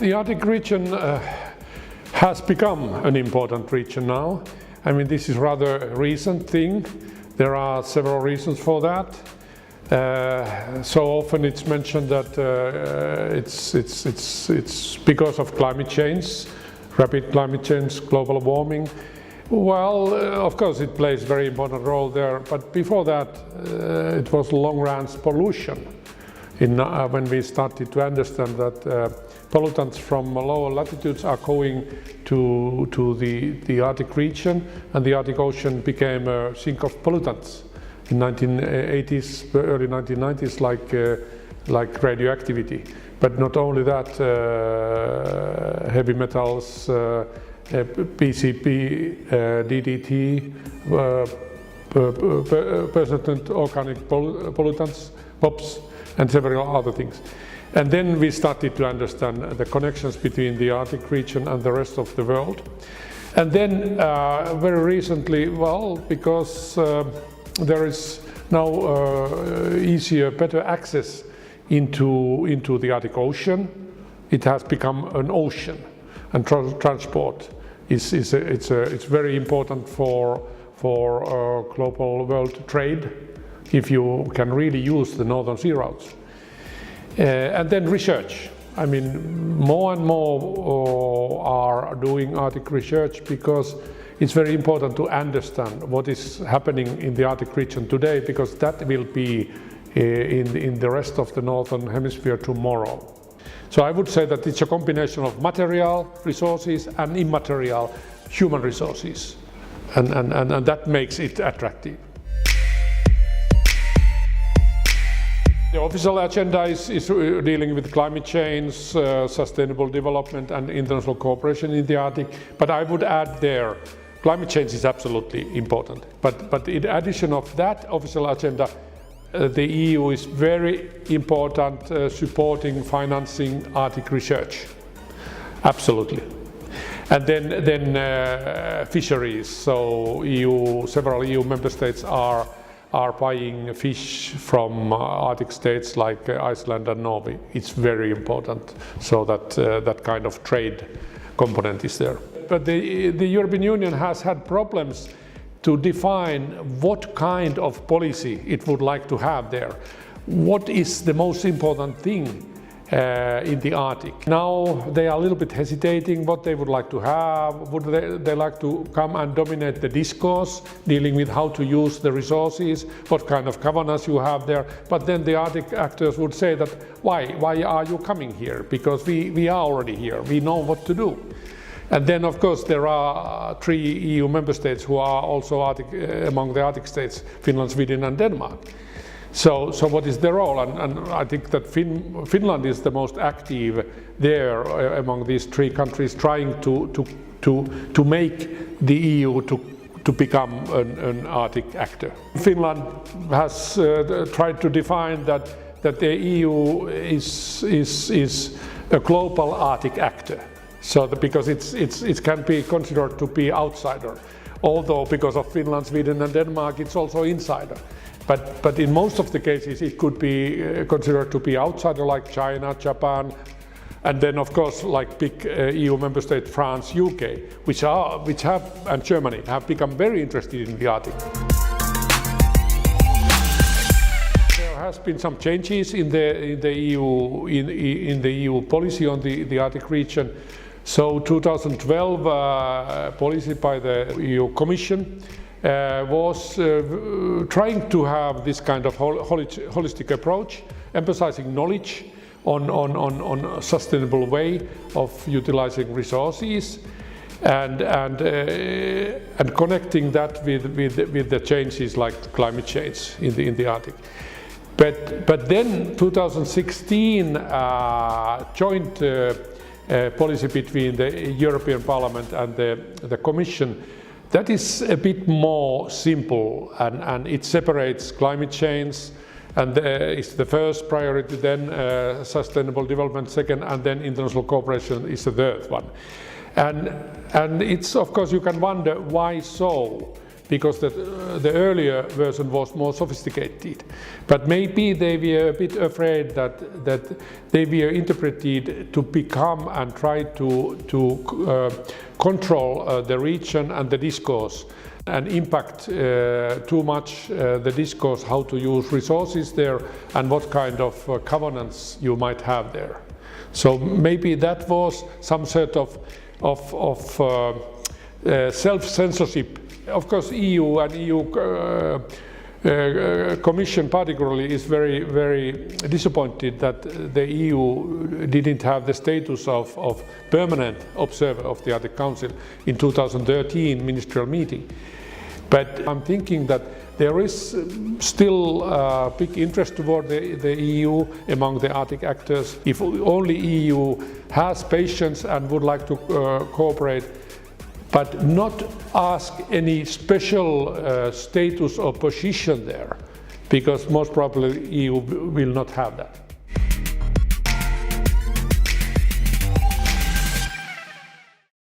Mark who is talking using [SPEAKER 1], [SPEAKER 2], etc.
[SPEAKER 1] The Arctic region has become an important region now. I mean, this is rather a recent thing. There are several reasons for that. So often it's mentioned that it's because of climate change, rapid climate change, global warming. Well, of course it plays a very important role there, but before that it was long-range pollution. When we started to understand that pollutants from lower latitudes are going to the Arctic region, and the Arctic Ocean became a sink of pollutants in 1980s, early 1990s, like radioactivity. But not only that, heavy metals, PCB, DDT, persistent organic pollutants, POPs, and several other things. And then we started to understand the connections between the Arctic region and the rest of the world. And then very recently, well, because there is now easier, better access into the Arctic Ocean, it has become an ocean, and transport it's very important for global world trade, if you can really use the northern sea routes. And then research. I mean, more and more are doing Arctic research because it's very important to understand what is happening in the Arctic region today, because that will be in the rest of the northern hemisphere tomorrow. So I would say that it's a combination of material resources and immaterial human resources, and that makes it attractive. The official agenda is dealing with climate change, sustainable development and international cooperation in the Arctic, but I would add there, climate change is absolutely important. But in addition of that official agenda, the EU is very important supporting, financing Arctic research. Absolutely. And then fisheries. So several EU member states are buying fish from Arctic states like Iceland and Norway. It's very important, so that that kind of trade component is there. But the European Union has had problems to define what kind of policy it would like to have there. What is the most important thing in the Arctic? Now they are a little bit hesitating what they would like to have. Would they like to come and dominate the discourse, dealing with how to use the resources, what kind of governance you have there? But then the Arctic actors would say that, why are you coming here? Because we are already here, we know what to do. And then, of course, there are 3 EU member states who are also among the Arctic states, Finland, Sweden and Denmark. So what is their role? And I think that Finland is the most active there among these 3 countries, trying to make the EU to become an Arctic actor. Finland has tried to define that the EU is a global Arctic actor. So because it can be considered to be outsider, although because of Finland, Sweden and Denmark it's also insider. But in most of the cases it could be considered to be outsider, like China, Japan, and then of course like big EU member states, France, UK, which have and Germany have become very interested in the Arctic. There has been some changes in the EU policy on the Arctic region. So 2012 policy by the EU Commission was trying to have this kind of holistic approach, emphasizing knowledge on a sustainable way of utilizing resources, and connecting that with the changes like climate change in the Arctic. But then 2016 joint policy between the European Parliament and the Commission, that is a bit more simple, and it separates climate change, and it's the first priority, then sustainable development second, and then international cooperation is the third one. And it's, of course, you can wonder why so, because the earlier version was more sophisticated. But maybe they were a bit afraid that they were interpreted to become and try to control the region and the discourse and impact too much the discourse, how to use resources there and what kind of governance you might have there. So maybe that was some sort of self-censorship. Of course, EU and EU Commission particularly is very, very disappointed that the EU didn't have the status of permanent observer of the Arctic Council in 2013 ministerial meeting. But I'm thinking that there is still a big interest toward the EU among the Arctic actors. If only EU has patience and would like to cooperate, but not ask any special status or position there, because most probably EU will not have that.